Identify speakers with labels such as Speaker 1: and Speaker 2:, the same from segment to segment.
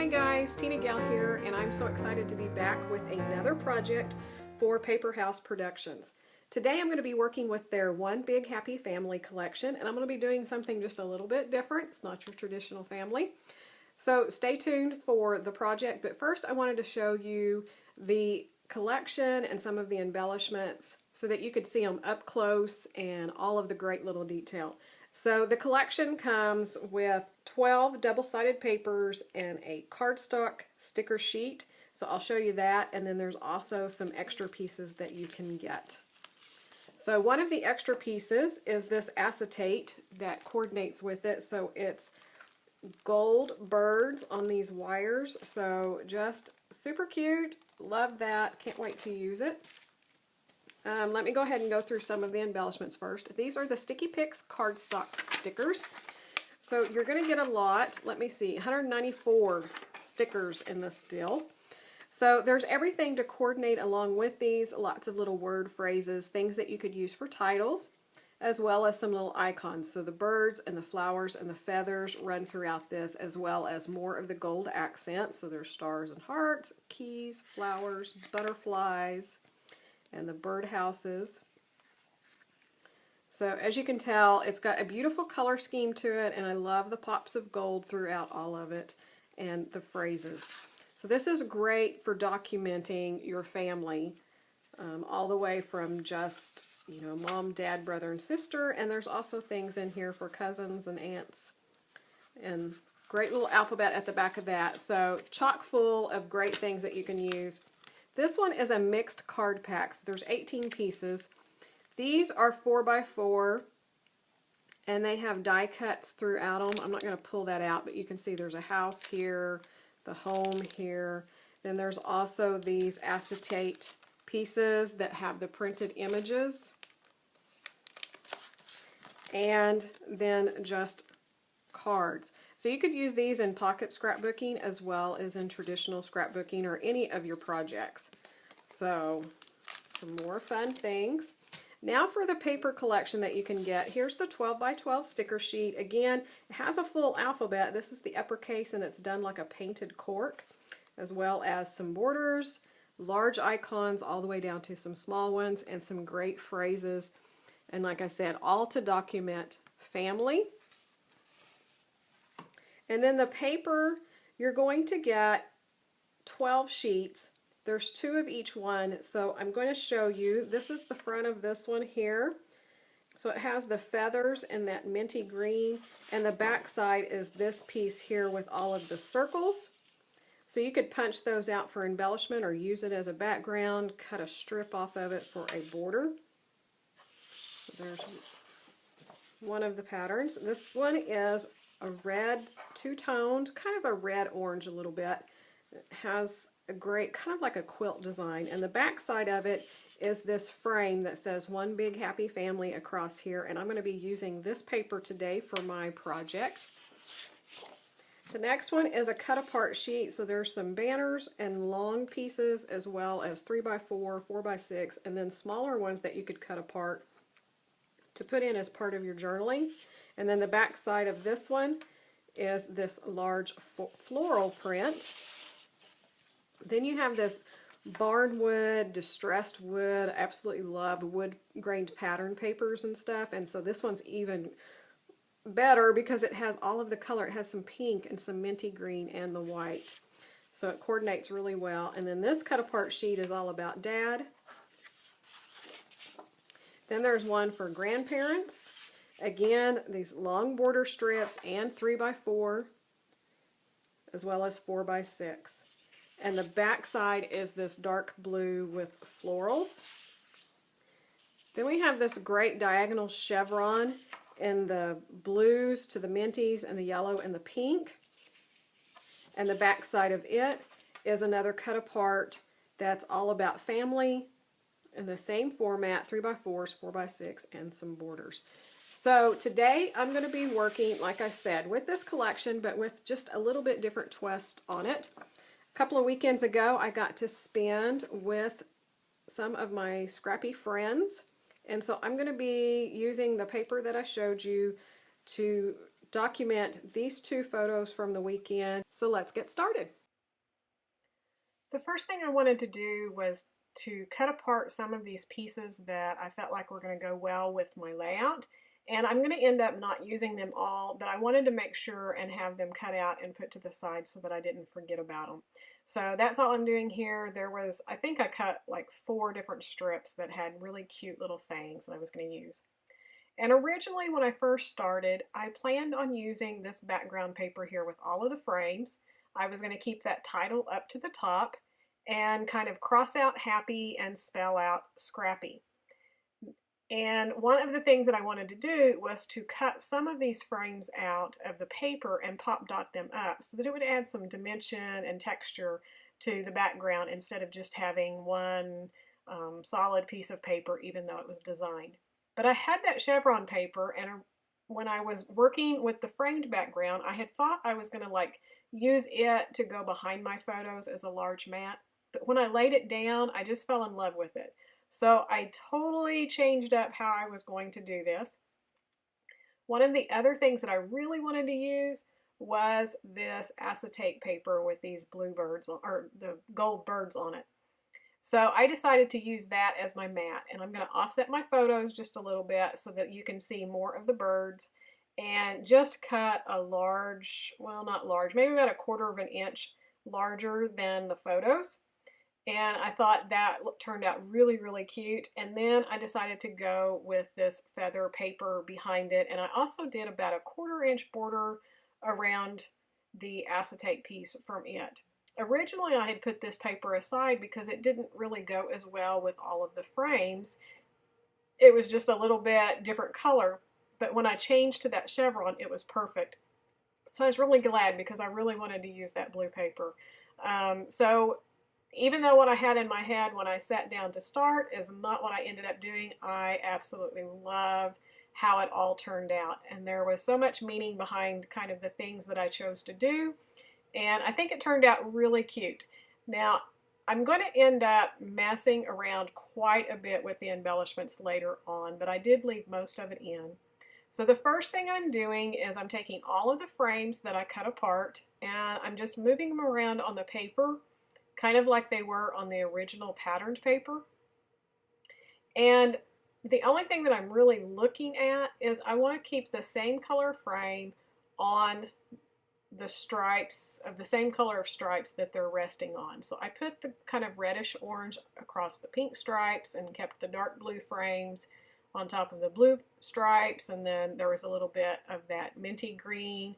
Speaker 1: Hi guys, TinaGale here, and I'm so excited to be back with another project for PaperHouse Productions. Today I'm going to be working with their One Big Happy Family collection, and I'm going to be doing something just a little bit different. It's not your traditional family. So stay tuned for the project, but first I wanted to show you the collection and some of the embellishments so that you could see them up close and all of the great little detail. So the collection comes with 12 double-sided papers and a cardstock sticker sheet. So I'll show you that, and then there's also some extra pieces that you can get. So one of the extra pieces is this acetate that coordinates with it. So it's gold birds on these wires. So just super cute. Love that. Can't wait to use it. Let me go ahead and go through some of the embellishments first. These are the Sticky Picks cardstock stickers. So you're going to get a lot. Let me see, 194 stickers in this deal. So there's everything to coordinate along with these, lots of little word phrases, things that you could use for titles, as well as some little icons. So the birds and the flowers and the feathers run throughout this, as well as more of the gold accents. So there's stars and hearts, keys, flowers, butterflies, and the birdhouses. So as you can tell, it's got a beautiful color scheme to it, and I love the pops of gold throughout all of it and the phrases. So this is great for documenting your family, all the way from just, you know, mom, dad, brother, and sister, and there's also things in here for cousins and aunts, and great little alphabet at the back of that. So chock full of great things that you can use. This one is a mixed card pack, so there's 18 pieces. These are 4x4, and they have die cuts throughout them. I'm not going to pull that out, but you can see there's a house here, the home here. Then there's also these acetate pieces that have the printed images. And then just cards. So you could use these in pocket scrapbooking as well as in traditional scrapbooking or any of your projects. So some more fun things. Now for the paper collection that you can get. Here's the 12x12 sticker sheet. Again, it has a full alphabet. This is the uppercase, and it's done like a painted cork, as well as some borders, large icons all the way down to some small ones, and some great phrases. And like I said, all to document family. And then the paper, you're going to get 12 sheets. There's 2 of each one, so I'm going to show you. This is the front of this one here. So it has the feathers and that minty green, and the back side is this piece here with all of the circles. So you could punch those out for embellishment or use it as a background, cut a strip off of it for a border. So there's one of the patterns. This one is a red, two-toned, kind of a red-orange a little bit. It has a great, kind of like a quilt design. And the back side of it is this frame that says One Big Happy Family across here. And I'm going to be using this paper today for my project. The next one is a cut-apart sheet. So there's some banners and long pieces, as well as 3x4, 4x6, and then smaller ones that you could cut apart to put in as part of your journaling. And then the back side of this one is this large floral print. Then you have this barnwood, distressed wood. I absolutely love wood grained pattern papers and stuff. And so this one's even better because it has all of the color. It has some pink and some minty green and the white. So it coordinates really well. And then this cut apart sheet is all about Dad. Then there's one for grandparents. Again, these long border strips and 3x4, as well as 4x6. And the back side is this dark blue with florals. Then we have this great diagonal chevron in the blues to the minties and the yellow and the pink. And the back side of it is another cut apart that's all about family in the same format, 3x4s, 4x6, and some borders. So today I'm going to be working, like I said, with this collection, but with just a little bit different twist on it. A couple of weekends ago, I got to spend with some of my Scrappy friends, and so I'm going to be using the paper that I showed you to document these two photos from the weekend. So let's get started. The first thing I wanted to do was to cut apart some of these pieces that I felt like were going to go well with my layout. And I'm going to end up not using them all, but I wanted to make sure and have them cut out and put to the side so that I didn't forget about them. So that's all I'm doing here. There was, I think I cut like 4 different strips that had really cute little sayings that I was going to use. And originally when I first started, I planned on using this background paper here with all of the frames. I was going to keep that title up to the top and kind of cross out happy and spell out Scrappy. And one of the things that I wanted to do was to cut some of these frames out of the paper and pop dot them up so that it would add some dimension and texture to the background instead of just having one solid piece of paper, even though it was designed. But I had that chevron paper, and when I was working with the framed background, I had thought I was going to like use it to go behind my photos as a large mat. But when I laid it down, I just fell in love with it. So I totally changed up how I was going to do this. One of the other things that I really wanted to use was this acetate paper with these blue birds, or the gold birds on it. So I decided to use that as my mat, and I'm going to offset my photos just a little bit so that you can see more of the birds, and just cut a large, well, not large, maybe about 1/4 of an inch larger than the photos. And I thought that turned out really, really cute. And then I decided to go with this feather paper behind it. And I also did about a 1/4 inch border around the acetate piece from it. Originally, I had put this paper aside because it didn't really go as well with all of the frames. It was just a little bit different color. But when I changed to that chevron, it was perfect. So I was really glad because I really wanted to use that blue paper. So even though what I had in my head when I sat down to start is not what I ended up doing, I absolutely love how it all turned out. And there was so much meaning behind kind of the things that I chose to do. And I think it turned out really cute. Now, I'm going to end up messing around quite a bit with the embellishments later on, but I did leave most of it in. So the first thing I'm doing is I'm taking all of the frames that I cut apart and I'm just moving them around on the paper, kind of like they were on the original patterned paper. And the only thing that I'm really looking at is I want to keep the same color frame on the stripes of the same color of stripes that they're resting on. So I put the kind of reddish orange across the pink stripes and kept the dark blue frames on top of the blue stripes, and then there was a little bit of that minty green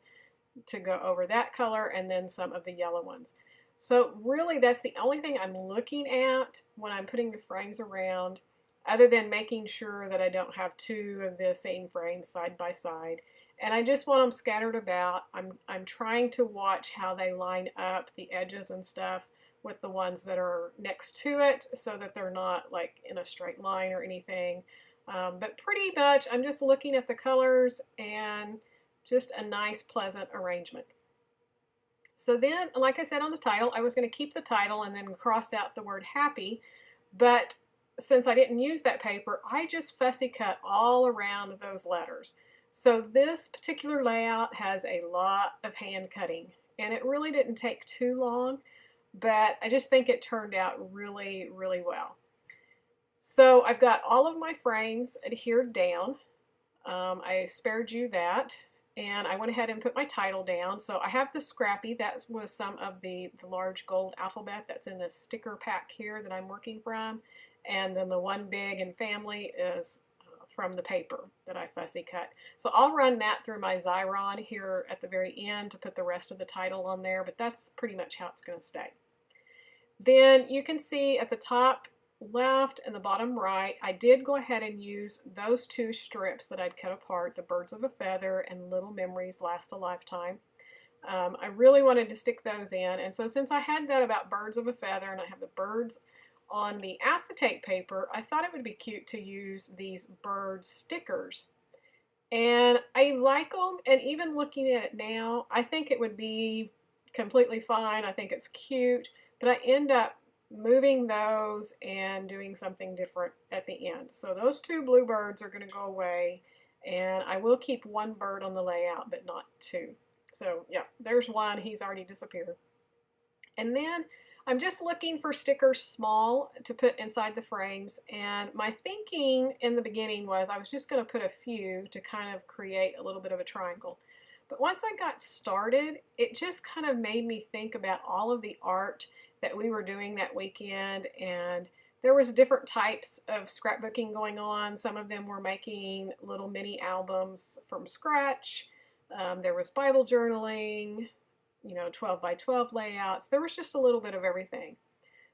Speaker 1: to go over that color, and then some of the yellow ones. So really that's the only thing I'm looking at when I'm putting the frames around, other than making sure that I don't have 2 of the same frames side by side. And I just want them scattered about. I'm trying to watch how they line up, the edges and stuff, with the ones that are next to it so that they're not like in a straight line or anything. But pretty much I'm just looking at the colors and just a nice, pleasant arrangement. So then, like I said on the title, I was going to keep the title and then cross out the word happy, but since I didn't use that paper, I just fussy cut all around those letters. So this particular layout has a lot of hand cutting, and it really didn't take too long, but I just think it turned out really, really well. So I've got all of my frames adhered down. I spared you that. And I went ahead and put my title down. So I have the Scrappy. That was some of the large gold alphabet that's in this sticker pack here that I'm working from. And then the One Big and Family is from the paper that I fussy cut. So I'll run that through my Xyron here at the very end to put the rest of the title on there, but that's pretty much how it's going to stay. Then you can see at the top left and the bottom right, I did go ahead and use those 2 strips that I'd cut apart, the Birds of a Feather and Little Memories Last a Lifetime. I really wanted to stick those in, and so since I had that about Birds of a Feather and I have the birds on the acetate paper, I thought it would be cute to use these bird stickers. And I like them, and even looking at it now, I think it would be completely fine. I think it's cute, but I end up moving those and doing something different at the end. So those 2 bluebirds are going to go away, And I will keep one bird on the layout, but not two. So yeah, there's one. He's already disappeared. And then I'm just looking for stickers small to put inside the frames. And my thinking in the beginning was I was just going to put a few to kind of create a little bit of a triangle. But once I got started, it just kind of made me think about all of the art that we were doing that weekend. And there was different types of scrapbooking going on. Some of them were making little mini albums from scratch. There was Bible journaling, 12 by 12 layouts. There was just a little bit of everything.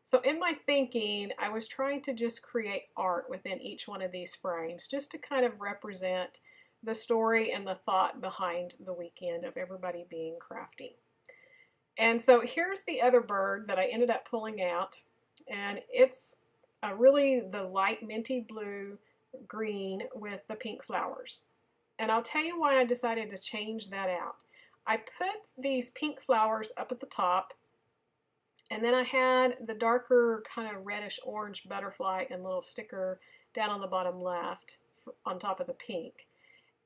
Speaker 1: So in my thinking, I was trying to just create art within each one of these frames just to kind of represent the story and the thought behind the weekend of everybody being crafty. And so here's the other bird that I ended up pulling out, and it's really the light minty blue green with the pink flowers. And I'll tell you why I decided to change that out. I put these pink flowers up at the top, and then I had the darker kind of reddish orange butterfly and little sticker down on the bottom left on top of the pink.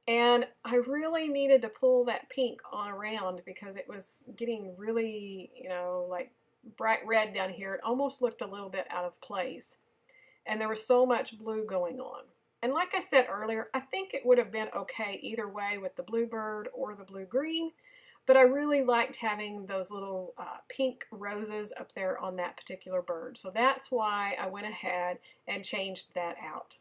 Speaker 1: And I really needed to pull that pink on around because it was getting really, like bright red down here. It almost looked a little bit out of place. And there was so much blue going on. And like I said earlier, I think it would have been okay either way with the bluebird or the blue-green, but I really liked having those little pink roses up there on that particular bird. So that's why I went ahead and changed that out.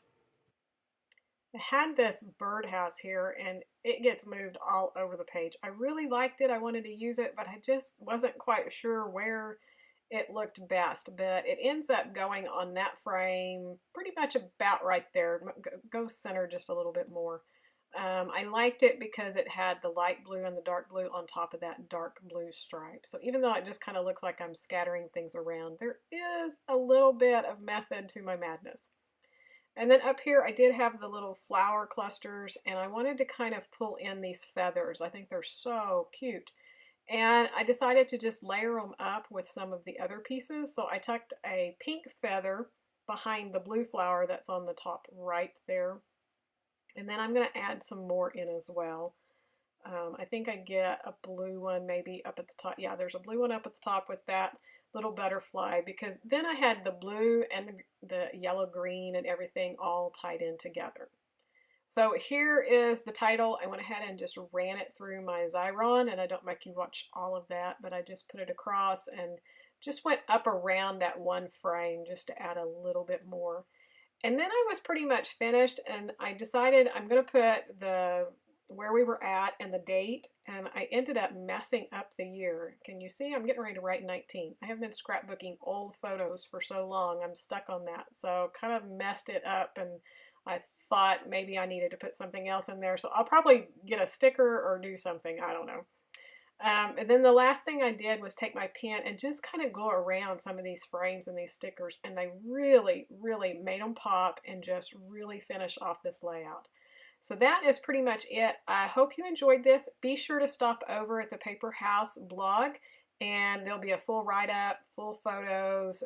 Speaker 1: I had this birdhouse here and it gets moved all over the page. I really liked it. I wanted to use it, but I just wasn't quite sure where it looked best. But it ends up going on that frame pretty much about right there. Go center just a little bit more. I liked it because it had the light blue and the dark blue on top of that dark blue stripe. So even though it just kind of looks like I'm scattering things around, there is a little bit of method to my madness. And then up here I did have the little flower clusters, and I wanted to kind of pull in these feathers. I think they're so cute. And I decided to just layer them up with some of the other pieces. So I tucked a pink feather behind the blue flower that's on the top right there. And then I'm going to add some more in as well. I think I get a blue one maybe up at the top. Yeah, there's a blue one up at the top with that little butterfly, because then I had the blue and the yellow green and everything all tied in together. So here is the title. I went ahead and just ran it through my Xyron, and I don't make you watch all of that, but I just put it across and just went up around that one frame just to add a little bit more. And then I was pretty much finished, and I decided I'm going to put where we were at and the date, and I ended up messing up the year. Can you see? I'm getting ready to write 19. I have been scrapbooking old photos for so long. I'm stuck on that. So kind of messed it up, and I thought maybe I needed to put something else in there. So I'll probably get a sticker or do something. I don't know. And then the last thing I did was take my pen and just kind of go around some of these frames and these stickers, and they really, really made them pop and just really finish off this layout. So that is pretty much it. I hope you enjoyed this. Be sure to stop over at the PaperHouse blog, and there'll be a full write-up, full photos,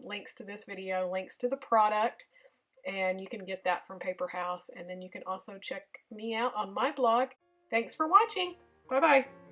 Speaker 1: links to this video, links to the product, and you can get that from PaperHouse. And then you can also check me out on my blog. Thanks for watching. Bye-bye.